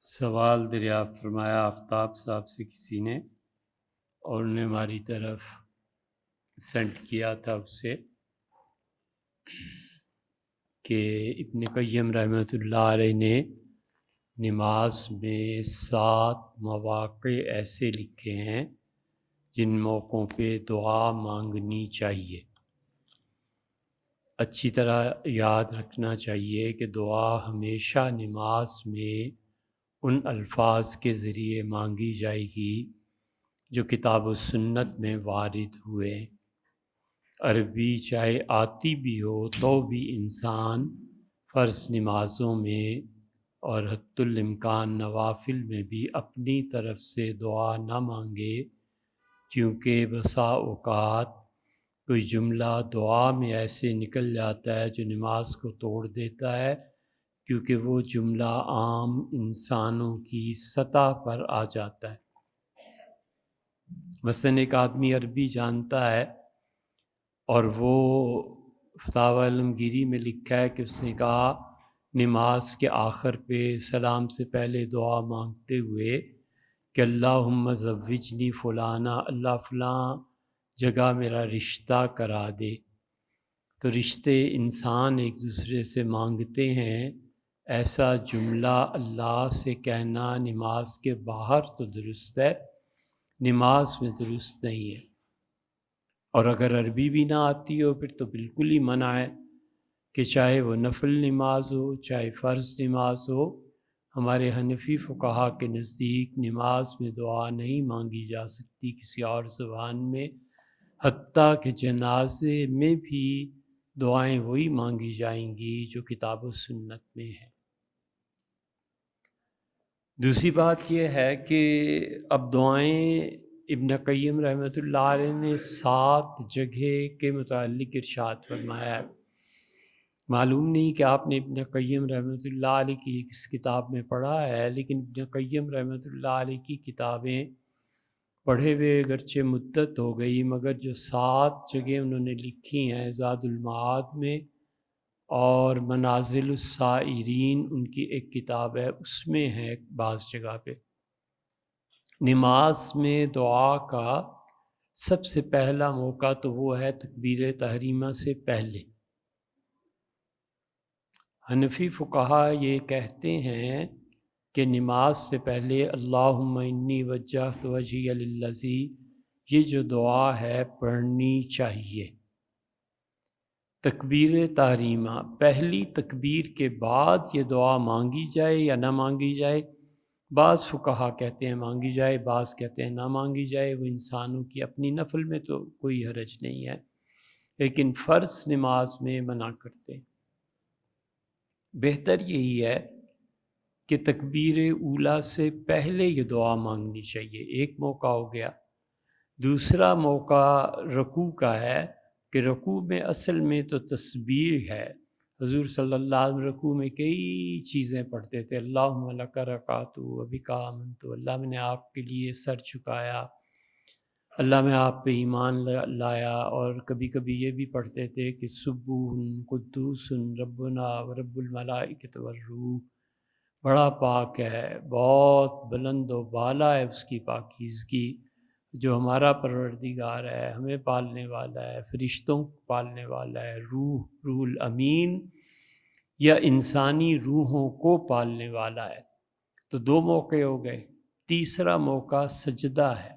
سوال دریافت فرمایا آفتاب صاحب سے کسی نے، اور انہیں ہماری طرف سینڈ کیا تھا اس سے کہ ابن قیم رحمۃ اللہ علیہ نے نماز میں 7 مواقع ایسے لکھے ہیں جن موقعوں پہ دعا مانگنی چاہیے۔ اچھی طرح یاد رکھنا چاہیے کہ دعا ہمیشہ نماز میں ان الفاظ کے ذریعے مانگی جائے گی جو کتاب و سنت میں وارد ہوئے۔ عربی چاہے آتی بھی ہو تو بھی انسان فرض نمازوں میں اور حتی الامکان نوافل میں بھی اپنی طرف سے دعا نہ مانگے، کیونکہ بسا اوقات کوئی جملہ دعا میں ایسے نکل جاتا ہے جو نماز کو توڑ دیتا ہے، کیونکہ وہ جملہ عام انسانوں کی سطح پر آ جاتا ہے۔ مثلاً ایک آدمی عربی جانتا ہے اور وہ فتاوی عالمگیری میں لکھا ہے کہ اس نے کہا نماز کے آخر پہ سلام سے پہلے دعا مانگتے ہوئے کہ اللہم زوجنی فلانا، اللہ فلاں جگہ میرا رشتہ کرا دے۔ تو رشتے انسان ایک دوسرے سے مانگتے ہیں، ایسا جملہ اللہ سے کہنا نماز کے باہر تو درست ہے، نماز میں درست نہیں ہے۔ اور اگر عربی بھی نہ آتی ہو پھر تو بالکل ہی منع ہے کہ چاہے وہ نفل نماز ہو چاہے فرض نماز ہو۔ ہمارے حنفی فقہا کے نزدیک نماز میں دعا نہیں مانگی جا سکتی کسی اور زبان میں، حتیٰ کہ جنازے میں بھی دعائیں وہی مانگی جائیں گی جو کتاب و سنت میں ہیں۔ دوسری بات یہ ہے کہ اب دعائیں ابن قیم رحمۃ اللہ علیہ نے 7 جگہ کے متعلق ارشاد فرمایا ہے۔ معلوم نہیں کہ آپ نے ابن قیم رحمۃ اللہ علیہ کی کس کتاب میں پڑھا ہے، لیکن ابن قیم رحمۃ اللہ علیہ کی کتابیں پڑھے ہوئے اگرچہ مدت ہو گئی، مگر جو 7 جگہ انہوں نے لکھی ہیں زاد المعاد میں اور منازل السائرین ان کی ایک کتاب ہے، اس میں ہے بعض جگہ پہ۔ نماز میں دعا کا سب سے پہلا موقع تو وہ ہے تکبیر تحریمہ سے پہلے۔ حنفی فقہا یہ کہتے ہیں کہ نماز سے پہلے اللہم انی وجہت وجہی للذی، یہ جو دعا ہے پڑھنی چاہیے۔ تکبیر تحریمہ، پہلی تکبیر کے بعد یہ دعا مانگی جائے یا نہ مانگی جائے، بعض فقہا کہتے ہیں مانگی جائے، بعض کہتے ہیں نہ مانگی جائے، وہ انسانوں کی اپنی نفل میں تو کوئی حرج نہیں ہے، لیکن فرض نماز میں منع کرتے ہیں۔ بہتر یہی ہے کہ تکبیر اولیٰ سے پہلے یہ دعا مانگنی چاہیے، ایک موقع ہو گیا۔ دوسرا موقع رکوع کا ہے کہ رکوع میں اصل میں تو تسبیح ہے۔ حضور صلی اللہ علیہ وسلم رکوع میں کئی چیزیں پڑھتے تھے، اللہم لک رکعت وبک آمنت، اللہ میں نے آپ کے لیے سر جھکایا، اللہ میں آپ پہ ایمان لایا، اور کبھی کبھی یہ بھی پڑھتے تھے کہ سبوح قدوس ربنا ورب الملائکۃ والروح، بڑا پاک ہے، بہت بلند و بالا ہے اس کی پاکیزگی، جو ہمارا پروردگار ہے، ہمیں پالنے والا ہے، فرشتوں کو پالنے والا ہے، روح الامین یا انسانی روحوں کو پالنے والا ہے۔ تو 2 موقع ہو گئے۔ تیسرا موقع سجدہ ہے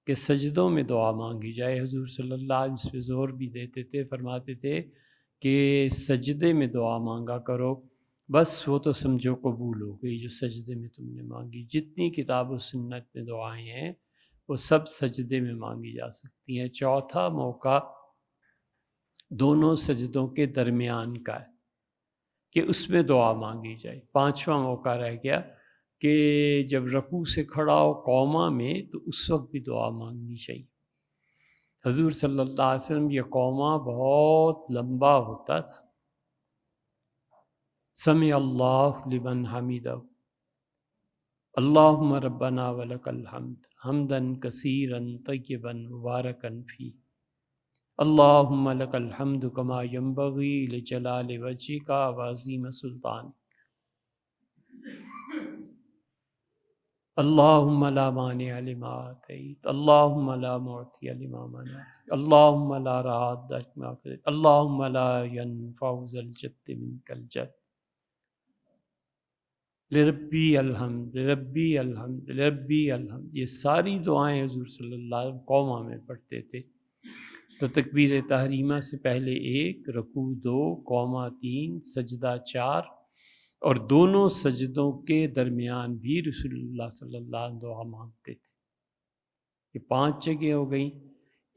کہ سجدوں میں دعا مانگی جائے۔ حضور صلی اللہ علیہ وسلم اس پہ زور بھی دیتے تھے، فرماتے تھے کہ سجدے میں دعا مانگا کرو، بس وہ تو سمجھو قبول ہو گئی جو سجدے میں تم نے مانگی۔ جتنی کتاب و سنت میں دعائیں ہیں وہ سب سجدے میں مانگی جا سکتی ہیں۔ چوتھا موقع دونوں سجدوں کے درمیان کا ہے کہ اس میں دعا مانگی جائے۔ 5واں موقع رہ گیا کہ جب رکوع سے کھڑا ہو قوما میں تو اس وقت بھی دعا مانگنی چاہیے۔ حضور صلی اللہ علیہ وسلم یہ قوما بہت لمبا ہوتا تھا۔ سمع اللہ لمن حمدہ، اللہم ربنا ولک الحمد حمدا کثیرا طیبا مبارکا فیہ، اللہم لک الحمد کما ینبغی لجلال وجہک وعظیم سلطانک۔ اللہم لا مانع لما آتیت، اللہم لا معطی لما منعت، اللہم لا راد لما قضیت، اللہم لا ینفع ذا الجد منک الجد۔ لربی الحمد، لربی الحمد، لربی الحمد، یہ ساری دعائیں حضور صلی اللہ علیہ وسلم قوما میں پڑھتے تھے۔ تو تکبیر تحریمہ سے پہلے 1، رکوع 2، قوما 3، سجدہ 4، اور دونوں سجدوں کے درمیان بھی رسول اللہ صلی اللہ علیہ وسلم دعا مانگتے تھے۔ یہ 5 جگہ ہو گئیں۔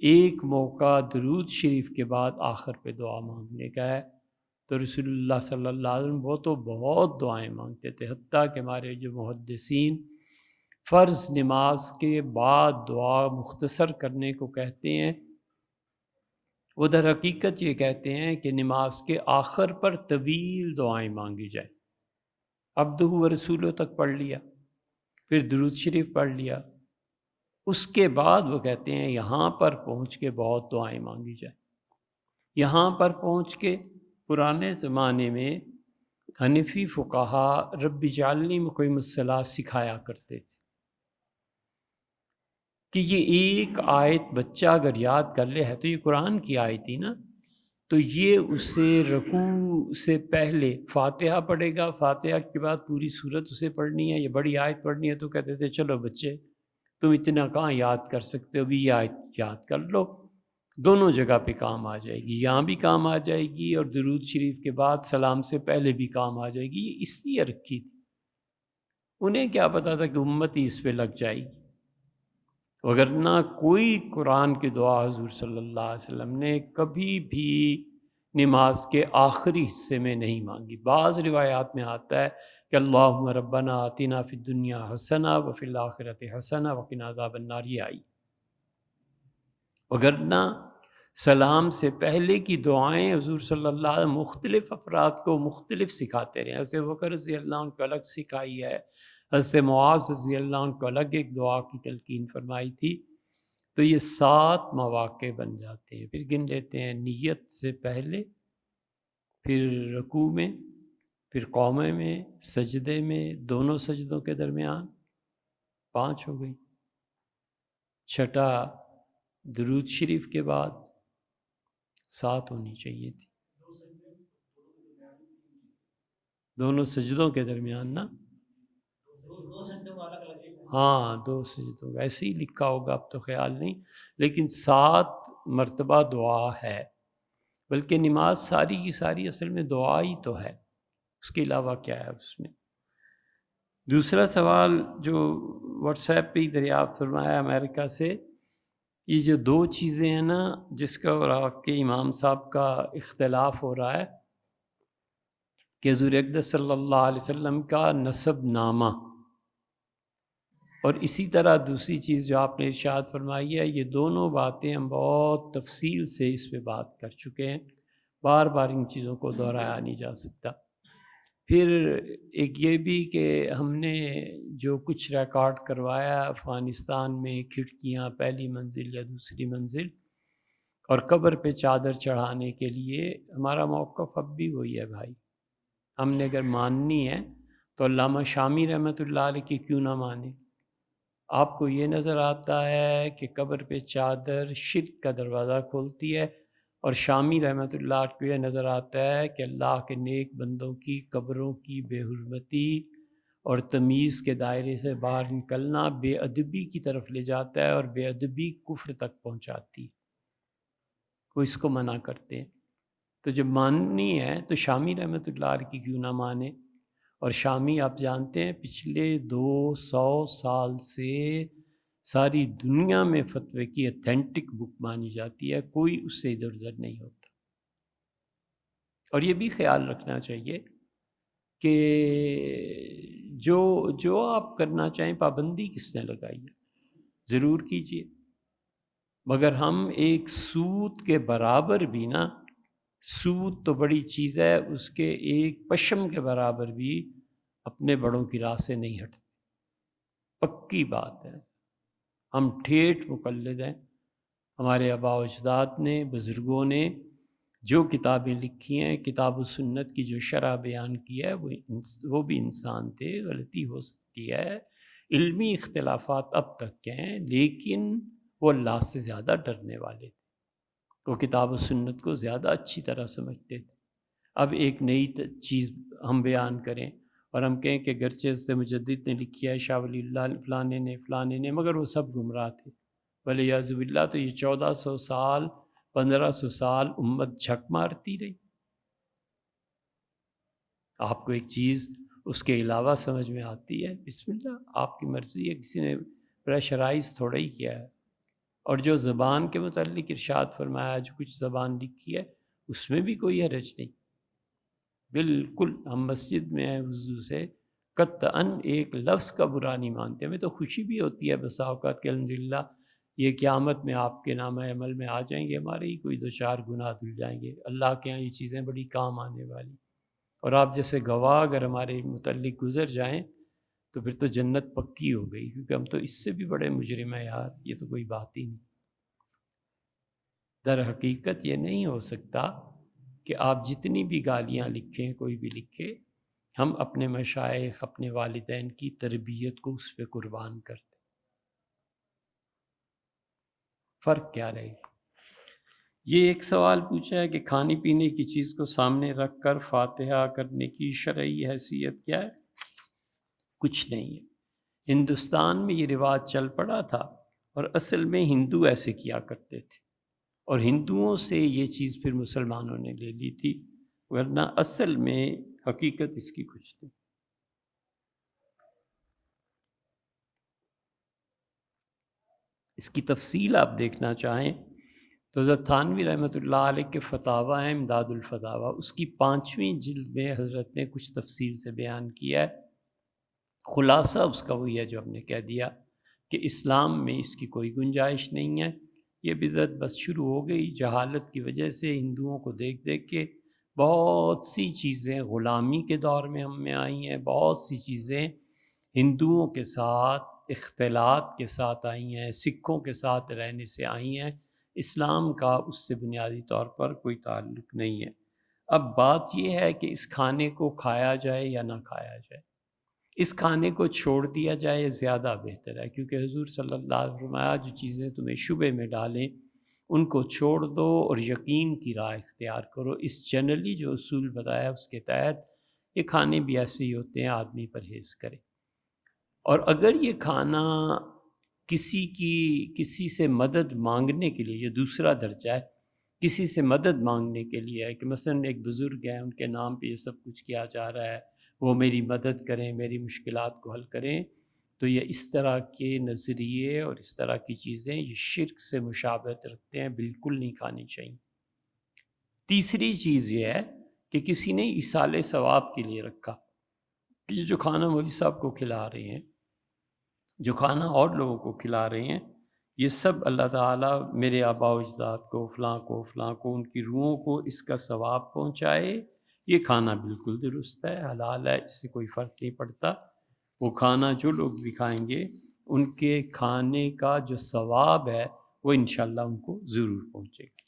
ایک موقع درود شریف کے بعد آخر پہ دعا مانگنے کا ہے، تو رسول اللہ صلی اللہ علیہ وسلم وہ تو بہت دعائیں مانگتے تھے، حتیٰ کہ ہمارے جو محدثین فرض نماز کے بعد دعا مختصر کرنے کو کہتے ہیں، وہ در حقیقت یہ کہتے ہیں کہ نماز کے آخر پر طویل دعائیں مانگی جائیں۔ عبدہ و رسولہ تک پڑھ لیا، پھر درود شریف پڑھ لیا، اس کے بعد وہ کہتے ہیں یہاں پر پہنچ کے بہت دعائیں مانگی جائیں۔ یہاں پر پہنچ کے پرانے زمانے میں حنفی فقہا رب اجعلنی مقیم الصلاۃ سکھایا کرتے تھے کہ یہ ایک آیت بچہ اگر یاد کر لے، ہے تو یہ قرآن کی آیت تھی نا، تو یہ اسے رکوع سے پہلے فاتحہ پڑھے گا، فاتحہ کے بعد پوری سورت اسے پڑھنی ہے، یہ بڑی آیت پڑھنی ہے، تو کہتے تھے چلو بچے تم اتنا کہاں یاد کر سکتے ہو، بھی یہ آیت یاد کر لو، دونوں جگہ پہ کام آ جائے گی، یہاں بھی کام آ جائے گی اور درود شریف کے بعد سلام سے پہلے بھی کام آ جائے گی۔ یہ اس لیے رکھی تھی، انہیں کیا پتا تھا کہ امت ہی اس پہ لگ جائے گی، وگرنہ کوئی قرآن کی دعا حضور صلی اللہ علیہ وسلم نے کبھی بھی نماز کے آخری حصے میں نہیں مانگی۔ بعض روایات میں آتا ہے کہ اللہم ربنا آتنا فی الدنیا حسنہ وفی الآخرۃ حسنہ وقنا عذاب النار، یہ آئی۔ وگرنہ سلام سے پہلے کی دعائیں حضور صلی اللہ علیہ وسلم مختلف افراد کو مختلف سکھاتے رہے۔ حضرت بکر رضی اللہ عنہ کو الگ سکھائی ہے، حضرت معاذ رضی اللہ عنہ کو الگ ایک دعا کی تلقین فرمائی تھی۔ تو یہ 7 مواقع بن جاتے ہیں، پھر گن لیتے ہیں، نیت سے پہلے، پھر رکوع میں، پھر قومے میں، سجدے میں، دونوں سجدوں کے درمیان، 5 ہو گئی۔ 6 درود شریف کے بعد، 7 ہونی چاہیے تھی، دونوں سجدوں کے درمیان نا، ہاں 2 سجدوں، ایسے ہی لکھا ہوگا، اب تو خیال نہیں، لیکن 7 مرتبہ دعا ہے، بلکہ نماز ساری کی ساری اصل میں دعا ہی تو ہے، اس کے علاوہ کیا ہے اس میں۔ دوسرا سوال جو واٹس ایپ پہ ہی دریافت فرمایا امریکہ سے، یہ جو 2 چیزیں ہیں نا جس کا اور آپ کے امام صاحب کا اختلاف ہو رہا ہے کہ حضور اقدس صلی اللہ علیہ وسلم کا نسب نامہ، اور اسی طرح دوسری چیز جو آپ نے ارشاد فرمائی ہے، یہ دونوں باتیں ہم بہت تفصیل سے اس پہ بات کر چکے ہیں، بار بار ان چیزوں کو دہرایا نہیں جا سکتا۔ پھر ایک یہ بھی کہ ہم نے جو کچھ ریکارڈ کروایا افغانستان میں، کھڑکیاں پہلی منزل یا دوسری منزل اور قبر پہ چادر چڑھانے کے لیے، ہمارا موقف اب بھی وہی ہے بھائی، ہم نے اگر ماننی ہے تو علامہ شامی رحمۃ اللہ علیہ کی کیوں نہ مانیں۔ آپ کو یہ نظر آتا ہے کہ قبر پہ چادر شرک کا دروازہ کھولتی ہے، اور شامی رحمۃ اللہ کو یہ نظر آتا ہے کہ اللہ کے نیک بندوں کی قبروں کی بے حرمتی اور تمیز کے دائرے سے باہر نکلنا بے ادبی کی طرف لے جاتا ہے، اور بے ادبی کفر تک پہنچاتی ہے، وہ اس کو منع کرتے ہیں۔ تو جب ماننی ہے تو شامی رحمۃ اللہ علیہ کی کیوں نہ مانے، اور شامی آپ جانتے ہیں پچھلے 200 سال سے ساری دنیا میں فتوے کی اتھینٹک بک مانی جاتی ہے، کوئی اس سے ادھر ادھر نہیں ہوتا۔ اور یہ بھی خیال رکھنا چاہیے کہ جو آپ کرنا چاہیں پابندی کس نے لگائی ہے، ضرور کیجیے، مگر ہم ایک سود کے برابر بھی نا، سود تو بڑی چیز ہے، اس کے ایک پشم کے برابر بھی اپنے بڑوں کی راہ سے نہیں ہٹتے، پکی بات ہے۔ ہم ٹھیٹھ مقلد ہیں، ہمارے آباء و اجداد نے، بزرگوں نے جو کتابیں لکھی ہیں، کتاب و سنت کی جو شرح بیان کی ہے، وہ بھی انسان تھے، غلطی ہو سکتی ہے، علمی اختلافات اب تک کے ہیں، لیکن وہ اللہ سے زیادہ ڈرنے والے تھے، وہ کتاب و سنت کو زیادہ اچھی طرح سمجھتے تھے۔ اب ایک نئی چیز ہم بیان کریں اور ہم کہیں کہ گرچہ حضرت مجدد نے لکھی ہے، شاہ ولی اللہ فلانے نے، مگر وہ سب گمراہ تھے، ولیعوذ باللہ، تو یہ 1400 سال 1500 سال امت جھک مارتی رہی۔ آپ کو ایک چیز اس کے علاوہ سمجھ میں آتی ہے، بسم اللہ، آپ کی مرضی ہے، کسی نے پریشرائز تھوڑا ہی کیا ہے۔ اور جو زبان کے متعلق ارشاد فرمایا، جو کچھ زبان لکھی ہے اس میں بھی کوئی حرج نہیں، بالکل۔ ہم مسجد میں ہیں وضو سے قطعاً ایک لفظ کا برا نہیں مانتے، ہمیں تو خوشی بھی ہوتی ہے بسا اوقات کہ الحمدللہ یہ قیامت میں آپ کے نامہ عمل میں آ جائیں گے، ہمارے ہی کوئی 2-4 گناہ دھل جائیں گے، اللہ کے یہاں یہ چیزیں بڑی کام آنے والی۔ اور آپ جیسے گواہ اگر ہمارے متعلق گزر جائیں تو پھر تو جنت پکی ہو گئی، کیونکہ ہم تو اس سے بھی بڑے مجرم ہیں یار، یہ تو کوئی بات ہی نہیں۔ در حقیقت یہ نہیں ہو سکتا کہ آپ جتنی بھی گالیاں لکھیں، کوئی بھی لکھے، ہم اپنے مشائخ، اپنے والدین کی تربیت کو اس پہ قربان کرتے، فرق کیا رہے گا؟ یہ ایک سوال پوچھا ہے کہ کھانے پینے کی چیز کو سامنے رکھ کر فاتحہ کرنے کی شرعی حیثیت کیا ہے؟ کچھ نہیں ہے۔ ہندوستان میں یہ رواج چل پڑا تھا، اور اصل میں ہندو ایسے کیا کرتے تھے، اور ہندوؤں سے یہ چیز پھر مسلمانوں نے لے لی تھی، ورنہ اصل میں حقیقت اس کی کچھ نہیں۔ اس کی تفصیل آپ دیکھنا چاہیں تو حضرت تھانوی رحمۃ اللہ علیہ کے فتاویٰ ہیں، امداد الفتاویٰ، اس کی 5ویں جلد میں حضرت نے کچھ تفصیل سے بیان کیا ہے۔ خلاصہ اس کا وہی ہے جو ہم نے کہہ دیا کہ اسلام میں اس کی کوئی گنجائش نہیں ہے۔ یہ بدعت بس شروع ہو گئی جہالت کی وجہ سے، ہندوؤں کو دیکھ دیکھ کے بہت سی چیزیں غلامی کے دور میں ہم میں آئی ہیں، بہت سی چیزیں ہندوؤں کے ساتھ اختلاط کے ساتھ آئی ہیں، سکھوں کے ساتھ رہنے سے آئی ہیں، اسلام کا اس سے بنیادی طور پر کوئی تعلق نہیں ہے۔ اب بات یہ ہے کہ اس کھانے کو کھایا جائے یا نہ کھایا جائے، اس کھانے کو چھوڑ دیا جائے زیادہ بہتر ہے، کیونکہ حضور صلی اللہ علیہ وسلم نے فرمایا جو چیزیں تمہیں شبے میں ڈالیں ان کو چھوڑ دو اور یقین کی راہ اختیار کرو۔ اس جنرلی جو اصول بتایا اس کے تحت یہ کھانے بھی ایسے ہی ہوتے ہیں، آدمی پرہیز کرے۔ اور اگر یہ کھانا کسی سے مدد مانگنے کے لیے، یہ دوسرا درجہ ہے، کسی سے مدد مانگنے کے لیے ہے کہ مثلا ایک بزرگ ہیں، ان کے نام پہ یہ سب کچھ کیا جا رہا ہے، وہ میری مدد کریں، میری مشکلات کو حل کریں، تو یہ اس طرح کے نظریے اور اس طرح کی چیزیں یہ شرک سے مشابہت رکھتے ہیں، بالکل نہیں کھانی چاہیے۔ تیسری چیز یہ ہے کہ کسی نے ایصال ثواب کے لیے رکھا کہ یہ جو کھانا مولوی صاحب کو کھلا رہے ہیں، جو کھانا اور لوگوں کو کھلا رہے ہیں، یہ سب اللہ تعالیٰ میرے آباء و اجداد کو فلاں کو ان کی روحوں کو اس کا ثواب پہنچائے، یہ کھانا بالکل درست ہے، حلال ہے، اس سے کوئی فرق نہیں پڑتا۔ وہ کھانا جو لوگ بھی کھائیں گے ان کے کھانے کا جو ثواب ہے وہ انشاءاللہ ان کو ضرور پہنچے گا۔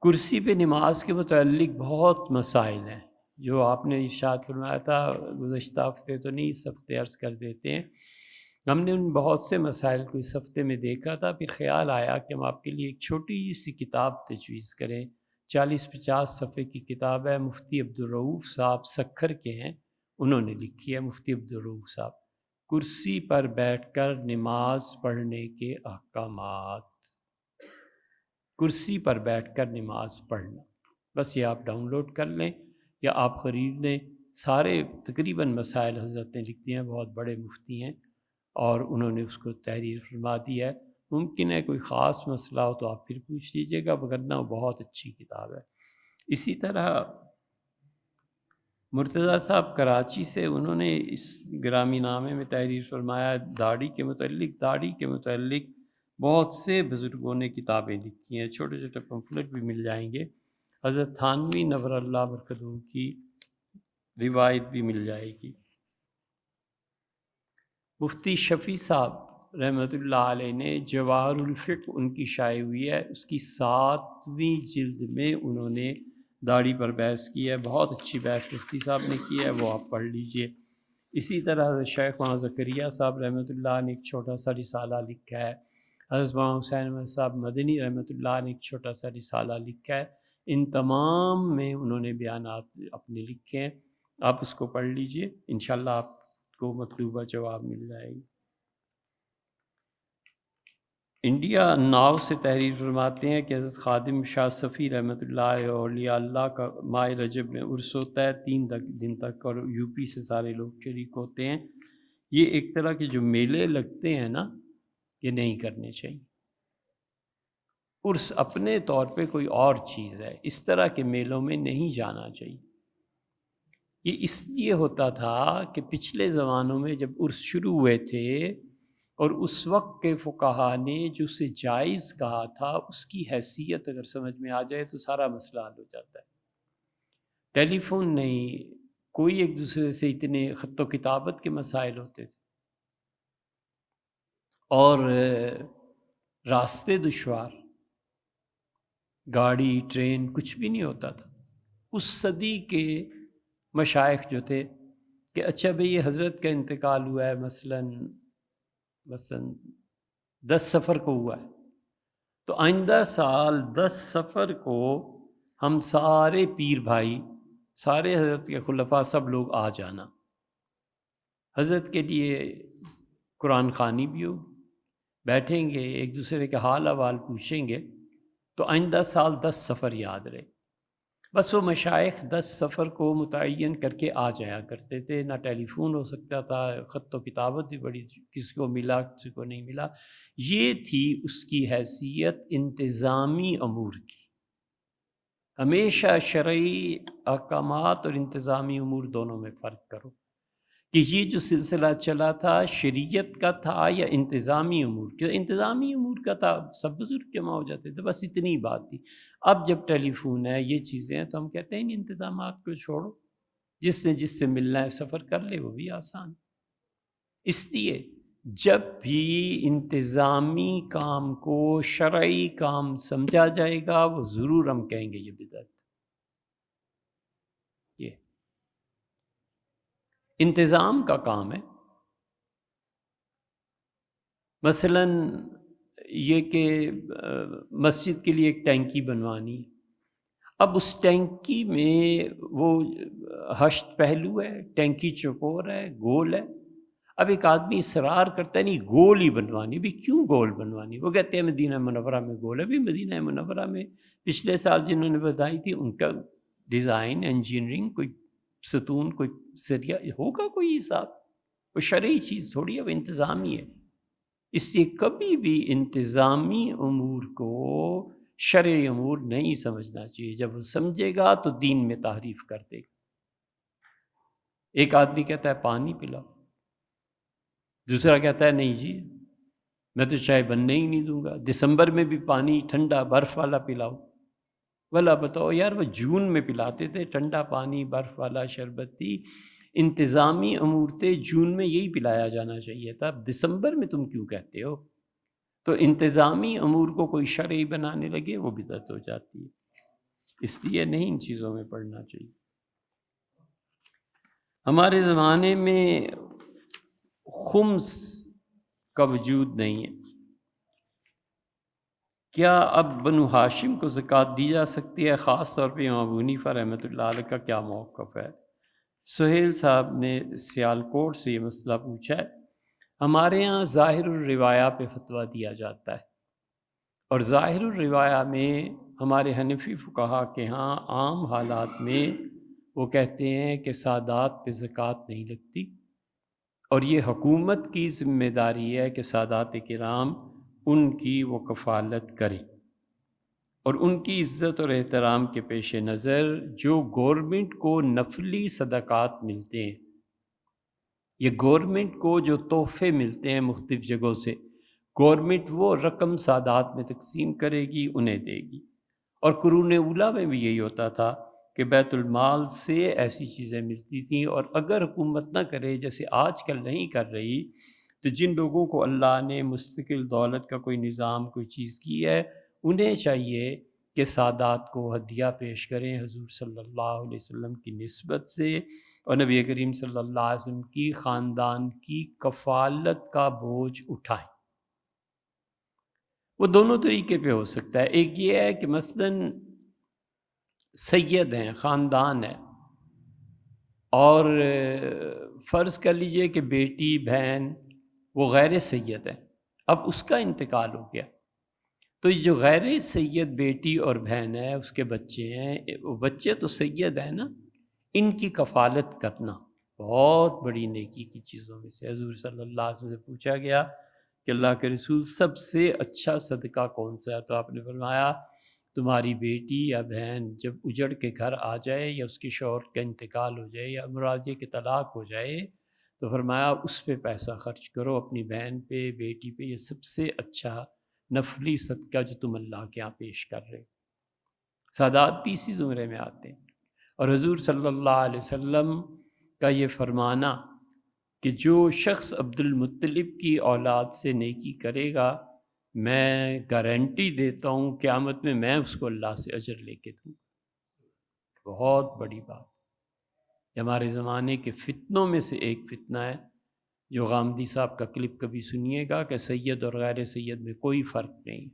کرسی پہ نماز کے متعلق بہت مسائل ہیں جو آپ نے ارشاد فرمایا تھا، گزشتہ ہفتے تو نہیں، اس ہفتے عرض کر دیتے ہیں۔ ہم نے ان بہت سے مسائل کو اس ہفتے میں دیکھا تھا، پھر خیال آیا کہ ہم آپ کے لیے ایک چھوٹی سی کتاب تجویز کریں۔ 40-50 صفحے کی کتاب ہے، مفتی عبدالرؤف صاحب سکھر کے ہیں، انہوں نے لکھی ہے، مفتی عبدالرؤف صاحب، کرسی پر بیٹھ کر نماز پڑھنے کے احکامات۔ کرسی پر بیٹھ کر نماز پڑھنا، بس یہ آپ ڈاؤن لوڈ کر لیں یا آپ خرید لیں۔ سارے تقریباً مسائل حضرت نے لکھ دیے ہیں، بہت بڑے مفتی ہیں اور انہوں نے اس کو تحریر فرما دی ہے۔ ممکن ہے کوئی خاص مسئلہ ہو تو آپ پھر پوچھ لیجیے گا، وگرنہ وہ بہت اچھی کتاب ہے۔ اسی طرح مرتضیٰ صاحب کراچی سے، انہوں نے اس گرامی نامے میں تحریر فرمایا داڑھی کے متعلق بہت سے بزرگوں نے کتابیں لکھی ہیں، چھوٹے چھوٹے پمفلٹ بھی مل جائیں گے، حضرت تھانوی نور اللہ برکتہ کی روایت بھی مل جائے گی۔ مفتی شفیع صاحب رحمۃ اللہ علیہ نے جواہر الفقہ ان کی شائع ہوئی ہے، اس کی 7ویں جلد میں انہوں نے داڑھی پر بحث کی ہے، بہت اچھی بحث مفتی صاحب نے کی ہے، وہ آپ پڑھ لیجئے۔ اسی طرح شیخ مولانا زکریا صاحب رحمۃ اللہ نے ایک چھوٹا سا رسالہ لکھا ہے، حضرت مولانا حسین احمد صاحب مدنی رحمۃ اللہ نے ایک چھوٹا سا رسالہ لکھا ہے، ان تمام میں انہوں نے بیانات اپنے لکھے ہیں، آپ اس کو پڑھ لیجئے، انشاءاللہ آپ کو مطلوبہ جواب مل جائے گی۔ انڈیا ناؤ سے تحریر فرماتے ہیں کہ حضرت خادم شاہ صفی رحمۃ اللہ اور اولیاء اللہ کا ماہ رجب میں عرس ہوتا ہے 3 دن تک، اور یو پی سے سارے لوگ شریک ہوتے ہیں۔ یہ ایک طرح کے جو میلے لگتے ہیں نا، یہ نہیں کرنے چاہیے۔ عرس اپنے طور پہ کوئی اور چیز ہے، اس طرح کے میلوں میں نہیں جانا چاہیے۔ یہ اس لیے ہوتا تھا کہ پچھلے زمانوں میں جب عرس شروع ہوئے تھے اور اس وقت کے فقہا نے جو اسے جائز کہا تھا، اس کی حیثیت اگر سمجھ میں آ جائے تو سارا مسئلہ حل ہو جاتا ہے۔ ٹیلی فون نہیں، کوئی ایک دوسرے سے اتنے خط و کتابت کے مسائل ہوتے تھے، اور راستے دشوار، گاڑی ٹرین کچھ بھی نہیں ہوتا تھا۔ اس صدی کے مشائخ جو تھے کہ اچھا بھئی یہ حضرت کا انتقال ہوا ہے، مثلاً 10 صفر کو ہوا ہے، تو آئندہ سال 10 صفر کو ہم سارے پیر بھائی، سارے حضرت کے خلفاء، سب لوگ آ جانا، حضرت کے لیے قرآن خوانی بھی ہو، بیٹھیں گے ایک دوسرے کے حال احوال پوچھیں گے، تو آئندہ سال 10 صفر یاد رہے۔ بس وہ مشائخ 10 صفر کو متعین کر کے آ جایا کرتے تھے، نہ ٹیلی فون ہو سکتا تھا، خط و کتابت بھی بڑی، کسی کو ملا کسی کو نہیں ملا۔ یہ تھی اس کی حیثیت انتظامی امور کی۔ ہمیشہ شرعی احکامات اور انتظامی امور دونوں میں فرق کرو کہ یہ جو سلسلہ چلا تھا شریعت کا تھا یا انتظامی امور کا۔ انتظامی امور کا تھا، سب بزرگ جمع ہو جاتے تھے، بس اتنی بات تھی۔ اب جب ٹیلی فون ہے، یہ چیزیں ہیں، تو ہم کہتے ہیں ان انتظامات کو چھوڑو، جس سے ملنا ہے سفر کر لے، وہ بھی آسان۔ اس لیے جب بھی انتظامی کام کو شرعی کام سمجھا جائے گا، وہ ضرور ہم کہیں گے یہ بدعت۔ یہ انتظام کا کام ہے۔ مثلاً یہ کہ مسجد کے لیے ایک ٹینکی بنوانی، اب اس ٹینکی میں وہ ہشت پہلو ہے، ٹینکی چوکور ہے، گول ہے۔ اب ایک آدمی اصرار کرتا ہے نہیں گول ہی بنوانی، بھی کیوں گول بنوانی؟ وہ کہتے ہیں مدینہ منورہ میں گول ہے۔ بھی مدینہ منورہ میں پچھلے سال جنہوں نے بتائی تھی ان کا ڈیزائن، انجینئرنگ، کوئی ستون، کوئی سریا ہوگا، کوئی حساب، وہ شرعی چیز تھوڑی ہے، وہ انتظامی ہے۔ اس لیے کبھی بھی انتظامی امور کو شرعی امور نہیں سمجھنا چاہیے۔ جب وہ سمجھے گا تو دین میں تحریف کر دے گا۔ ایک آدمی کہتا ہے پانی پلاؤ، دوسرا کہتا ہے نہیں جی میں تو چائے بننے ہی نہیں دوں گا، دسمبر میں بھی پانی ٹھنڈا برف والا پلاؤ۔ بھلا بتاؤ یار، وہ جون میں پلاتے تھے ٹھنڈا پانی، برف والا شربت تھی، انتظامی امور تھے، جون میں یہی پلایا جانا چاہیے تھا، دسمبر میں تم کیوں کہتے ہو؟ تو انتظامی امور کو کوئی شرعی بنانے لگے، وہ بدعت ہو جاتی ہے۔ اس لیے نہیں ان چیزوں میں پڑھنا چاہیے۔ ہمارے زمانے میں خمس کا وجود نہیں ہے۔ کیا اب بنو ہاشم کو زکوٰۃ دی جا سکتی ہے؟ خاص طور پہ امام ابو حنیفہ رحمۃ اللہ علیہ کا کیا موقف ہے؟ سہیل صاحب نے سیالکوٹ سے یہ مسئلہ پوچھا ہے۔ ہمارے ہاں ظاہر الروایہ پہ فتویٰ دیا جاتا ہے، اور ظاہر الروایہ میں ہمارے حنفی فقہا کے ہاں عام حالات میں وہ کہتے ہیں کہ سادات پہ زکوٰۃ نہیں لگتی، اور یہ حکومت کی ذمہ داری ہے کہ سادات کرام ان کی وہ کفالت کریں، اور ان کی عزت اور احترام کے پیش نظر جو گورنمنٹ کو نفلی صدقات ملتے ہیں، یہ گورنمنٹ کو جو تحفے ملتے ہیں مختلف جگہوں سے، گورنمنٹ وہ رقم سادات میں تقسیم کرے گی، انہیں دے گی۔ اور قرون اولیٰ میں بھی یہی ہوتا تھا کہ بیت المال سے ایسی چیزیں ملتی تھیں، اور اگر حکومت نہ کرے، جیسے آج کل نہیں کر رہی، تو جن لوگوں کو اللہ نے مستقل دولت کا کوئی نظام، کوئی چیز کی ہے، انہیں چاہیے کہ سادات کو ہدیہ پیش کریں حضور صلی اللہ علیہ وسلم کی نسبت سے، اور نبی کریم صلی اللہ علیہ وسلم کی خاندان کی کفالت کا بوجھ اٹھائیں۔ وہ دونوں طریقے پہ ہو سکتا ہے۔ ایک یہ ہے کہ مثلاً سید ہیں، خاندان ہے، اور فرض کر لیجئے کہ بیٹی بہن وہ غیر سید ہے، اب اس کا انتقال ہو گیا، تو یہ جو غیر سید بیٹی اور بہن ہے، اس کے بچے ہیں، وہ بچے تو سید ہیں نا، ان کی کفالت کرنا بہت بڑی نیکی کی چیزوں میں سے۔ حضور صلی اللہ علیہ وسلم سے پوچھا گیا کہ اللہ کے رسول سب سے اچھا صدقہ کون سا ہے؟ تو آپ نے فرمایا تمہاری بیٹی یا بہن جب اجڑ کے گھر آ جائے، یا اس کے شوہر کا انتقال ہو جائے، یا مراجعے کے طلاق ہو جائے، تو فرمایا اس پہ پیسہ خرچ کرو، اپنی بہن پہ، بیٹی پہ، یہ سب سے اچھا نفلی صدقہ جو تم اللہ کے ہاں پیش کر رہے۔ سادات بھی اسی زمرے میں آتے ہیں۔ اور حضور صلی اللہ علیہ وسلم کا یہ فرمانا کہ جو شخص عبد المطلب کی اولاد سے نیکی کرے گا، میں گارنٹی دیتا ہوں قیامت میں اس کو اللہ سے اجر لے کے دوں۔ بہت بڑی بات۔ یہ ہمارے زمانے کے فتنوں میں سے ایک فتنہ ہے، جو غامدی صاحب کا کلپ کبھی سنیے گا کہ سید اور غیر سید میں کوئی فرق نہیں۔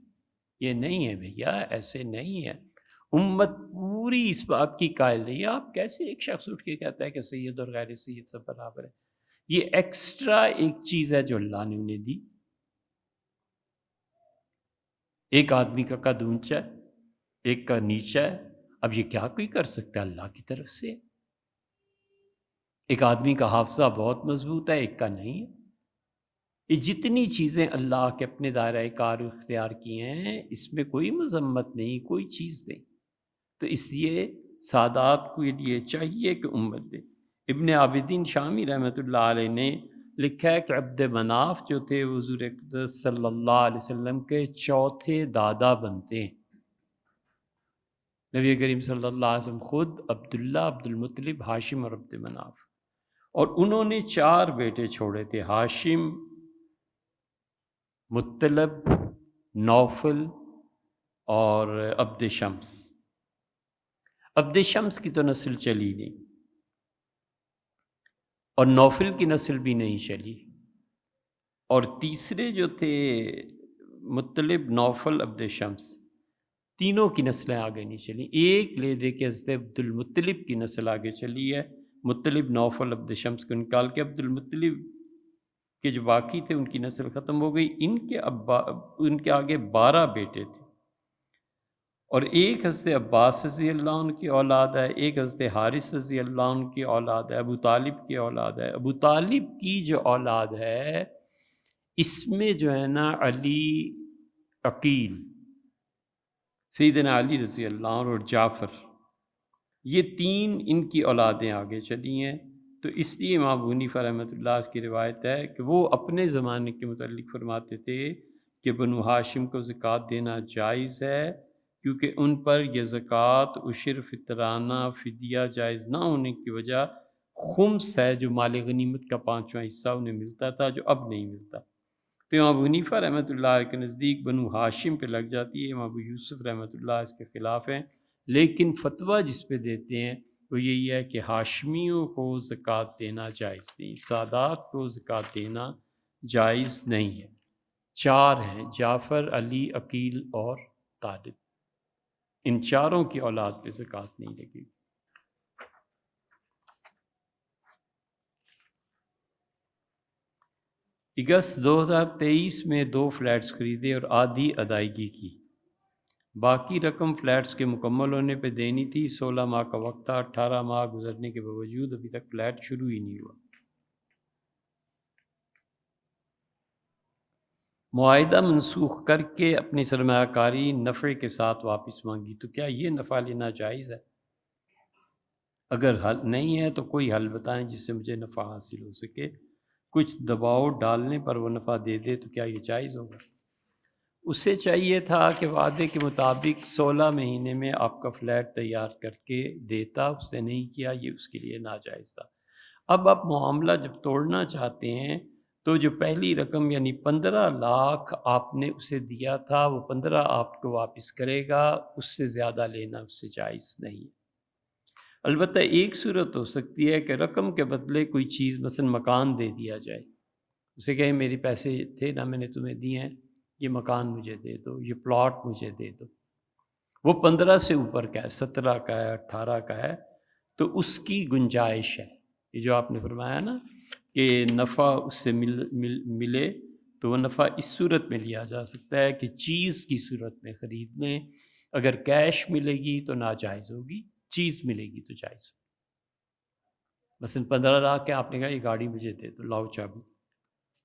یہ نہیں ہے بھیا، ایسے نہیں ہے۔ امت پوری اس بات کی قائل نہیں ہے۔ آپ کیسے ایک شخص اٹھ کے کہتا ہے کہ سید اور غیر سید سب برابر ہے؟ یہ ایکسٹرا ایک چیز ہے جو اللہ نے انہیں دی۔ ایک آدمی کا قد اونچا ہے، ایک کا نیچا ہے، اب یہ کیا کوئی کر سکتا ہے؟ اللہ کی طرف سے۔ ایک آدمی کا حافظہ بہت مضبوط ہے، ایک کا نہیں ہے۔ یہ جتنی چیزیں اللہ کے اپنے دائرۂ کار اختیار کی ہیں، اس میں کوئی مذمت نہیں، کوئی چیز نہیں۔ تو اس لیے سادات کو یہ چاہیے کہ امت دے۔ ابن عابدین شامی رحمۃ اللہ علیہ نے لکھا ہے کہ عبد مناف جو تھے وہ حضور اقدس صلی اللہ علیہ وسلم کے چوتھے دادا بنتے ہیں۔ نبی کریم صلی اللہ علیہ وسلم خود عبداللہ، عبد المطلب، ہاشم اور عبد مناف، اور انہوں نے 4 بیٹے چھوڑے تھے، ہاشم، مطلب، نوفل اور عبد شمس۔ عبد شمس کی تو نسل چلی نہیں، اور نوفل کی نسل بھی نہیں چلی، اور تیسرے جو تھے مطلب، نوفل، عبد شمس، تینوں کی نسلیں آگے نہیں چلیں۔ ایک لے دے کے حضرت عبد المطلب کی نسل آگے چلی ہے، مطلب، نوفل، عبد شمس کو نکال کے عبد المطلب کے جو باقی تھے ان کی نسل ختم ہو گئی۔ ان کے آگے 12 بیٹے تھے، اور ایک حضرت عباس رضی اللہ عنہ کی اولاد ہے، ایک حضرت حارث رضی اللہ عنہ کی اولاد ہے، ابو طالب کی اولاد ہے۔ ابو طالب کی جو اولاد ہے، اس میں جو ہے نا علی، عقیل، سیدنا علی رضی اللہ عنہ اور جعفر، یہ 3 ان کی اولادیں آگے چلی ہیں۔ تو اس لیے امام ابو حنیفہ رحمۃ اللہ کی روایت ہے کہ وہ اپنے زمانے کے متعلق فرماتے تھے کہ بنو ہاشم کو زکوٰۃ دینا جائز ہے، کیونکہ ان پر یہ زکوٰۃ، عشر، فطرانہ، فدیہ جائز نہ ہونے کی وجہ خمس ہے، جو مال غنیمت کا 5واں حصہ انہیں ملتا تھا، جو اب نہیں ملتا۔ تو امام ابو حنیفہ رحمۃ اللہ کے نزدیک بنو ہاشم پہ لگ جاتی ہے، امام ابو یوسف رحمۃ اللہ اس کے خلاف ہیں، لیکن فتویٰ جس پہ دیتے ہیں وہ یہی ہے کہ ہاشمیوں کو زکوٰۃ دینا جائز نہیں، سادات کو زکوٰۃ دینا جائز نہیں ہے۔ 4 ہیں، جعفر، علی، عقیل اور طالب، ان 4 کی اولاد پہ زکوٰۃ نہیں لگے گی۔ اگست 2023 میں 2 فلیٹس خریدے اور آدھی ادائیگی کی، باقی رقم فلیٹس کے مکمل ہونے پہ دینی تھی۔ 16 ماہ کا وقت تھا، 18 ماہ گزرنے کے باوجود ابھی تک فلیٹ شروع ہی نہیں ہوا۔ معاہدہ منسوخ کر کے اپنی سرمایہ کاری نفع کے ساتھ واپس مانگی، تو کیا یہ نفع لینا جائز ہے؟ اگر حل نہیں ہے تو کوئی حل بتائیں جس سے مجھے نفع حاصل ہو سکے۔ کچھ دباؤ ڈالنے پر وہ نفع دے دے تو کیا یہ جائز ہوگا؟ اسے چاہیے تھا کہ وعدے کے مطابق 16 مہینے میں آپ کا فلیٹ تیار کر کے دیتا، اس نے نہیں کیا، یہ اس کے لیے ناجائز تھا۔ اب آپ معاملہ جب توڑنا چاہتے ہیں تو جو پہلی رقم یعنی 15 لاکھ آپ نے اسے دیا تھا، وہ 15 آپ کو واپس کرے گا، اس سے زیادہ لینا اس سے جائز نہیں۔ البتہ ایک صورت ہو سکتی ہے کہ رقم کے بدلے کوئی چیز مثلا مکان دے دیا جائے، اسے کہیں میری پیسے تھے نا میں نے تمہیں دیے ہیں، یہ مکان مجھے دے دو، یہ پلاٹ مجھے دے دو، وہ 15 سے اوپر کا ہے، 17 کا ہے، 18 کا ہے، تو اس کی گنجائش ہے۔ یہ جو آپ نے فرمایا نا کہ نفع اس سے ملے، تو وہ نفع اس صورت میں لیا جا سکتا ہے کہ چیز کی صورت میں خرید لیں، اگر کیش ملے گی تو ناجائز ہوگی، چیز ملے گی تو جائز ہوگی۔ مثلا 15 لاکھ کے آپ نے کہا یہ گاڑی مجھے دے دو، لاؤ چابی،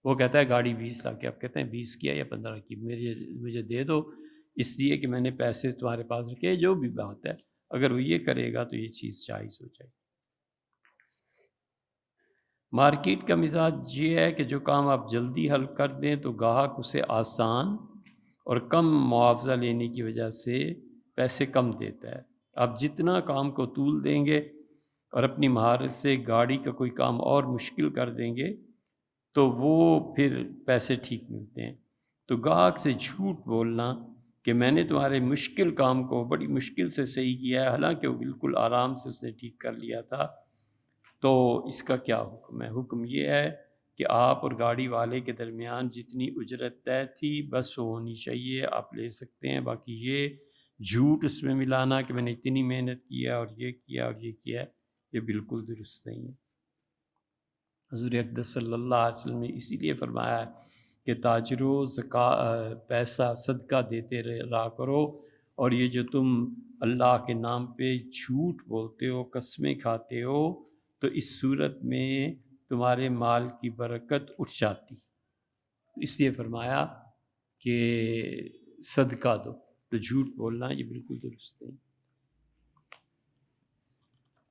وہ کہتا ہے گاڑی 20 لاکھ کی، آپ کہتے ہیں 20 کی ہے یا 15 کی، مجھے دے دو اس لیے کہ میں نے پیسے تمہارے پاس رکھے، جو بھی بات ہے، اگر وہ یہ کرے گا تو یہ چیز جائز ہو جائے گی۔ مارکیٹ کا مزاج یہ ہے کہ جو کام آپ جلدی حل کر دیں تو گاہک اسے آسان اور کم معاوضہ لینے کی وجہ سے پیسے کم دیتا ہے۔ آپ جتنا کام کو طول دیں گے اور اپنی مہارت سے گاڑی کا کوئی کام اور مشکل کر دیں گے تو وہ پھر پیسے ٹھیک ملتے ہیں۔ تو گاہک سے جھوٹ بولنا کہ میں نے تمہارے مشکل کام کو بڑی مشکل سے صحیح کیا ہے، حالانکہ وہ بالکل آرام سے اس نے ٹھیک کر لیا تھا، تو اس کا کیا حکم ہے؟ حکم یہ ہے کہ آپ اور گاڑی والے کے درمیان جتنی اجرت طے تھی بس وہ ہونی چاہیے، آپ لے سکتے ہیں، باقی یہ جھوٹ اس میں ملانا کہ میں نے اتنی محنت کیا اور یہ کیا اور یہ کیا ہے، یہ بالکل درست نہیں ہے۔ حضور اقدس صلی اللہ علیہ وسلم نے اسی لیے فرمایا ہے کہ تاجرو پیسہ صدقہ دیتے رہا کرو، اور یہ جو تم اللہ کے نام پہ جھوٹ بولتے ہو، قسمیں کھاتے ہو، تو اس صورت میں تمہارے مال کی برکت اٹھ جاتی، اس لیے فرمایا کہ صدقہ دو، تو جھوٹ بولنا یہ بالکل درست نہیں۔